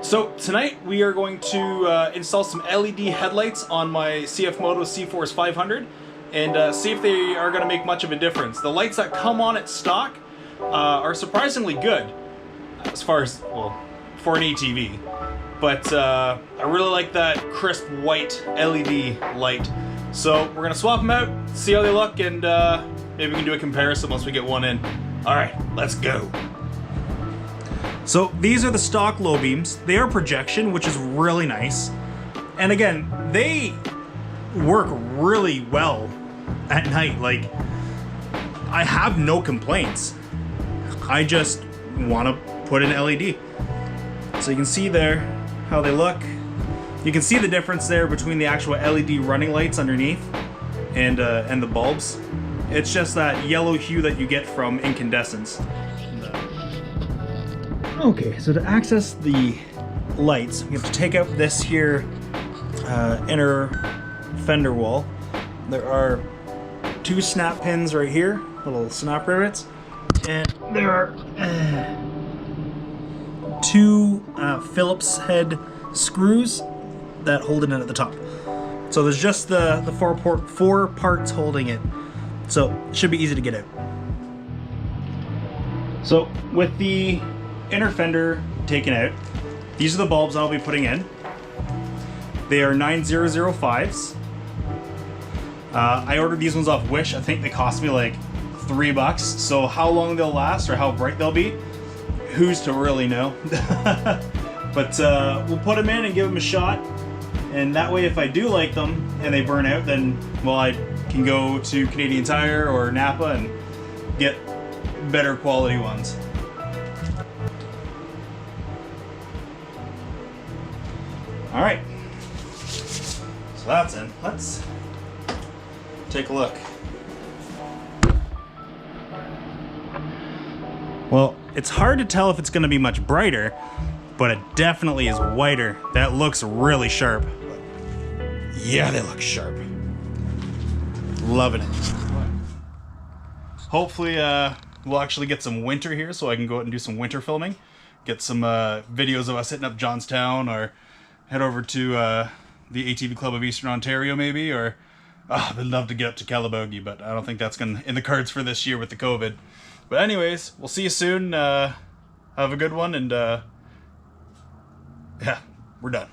So tonight we are going to install some LED headlights on my CFmoto Cforce 500 and see if they are going to make much of a difference. The lights that come on it stock are surprisingly good as far as, well, for an ATV. But I really like that crisp white LED light. So we're going to swap them out, see how they look, and maybe we can do a comparison once we get one in. Alright, let's go. So these are the stock low beams. They are projection, which is really nice. And again, they work really well at night. Like, I have no complaints. I just want to put an LED. So you can see there how they look. You can see the difference there between the actual LED running lights underneath and the bulbs. It's just that yellow hue that you get from incandescence. Okay, so to access the lights, you have to take out this here inner fender wall. There are two snap pins right here, little snap rivets, and there are two Phillips head screws that hold it in at the top. So there's just the four parts holding it, so it should be easy to get out. So with the inner fender taken out, these are the bulbs I'll be putting in. They are 9005s. I ordered these ones off Wish. I think they cost me like $3. So how long they'll last or how bright they'll be, who's to really know? But we'll put them in and give them a shot. And that way, if I do like them and they burn out, then, well, I can go to Canadian Tire or Napa and get better quality ones. All right, so that's in. Let's take a look. Well, it's hard to tell if it's going to be much brighter, but it definitely is whiter. That looks really sharp. Yeah, they look sharp. Loving it. Hopefully, we'll actually get some winter here so I can go out and do some winter filming. Get some videos of us hitting up Johnstown, or head over to the ATV Club of Eastern Ontario maybe, or I'd love to get up to Calabogie, but I don't think that's in the cards for this year with the COVID. But anyways, we'll see you soon. Have a good one, and yeah, we're done.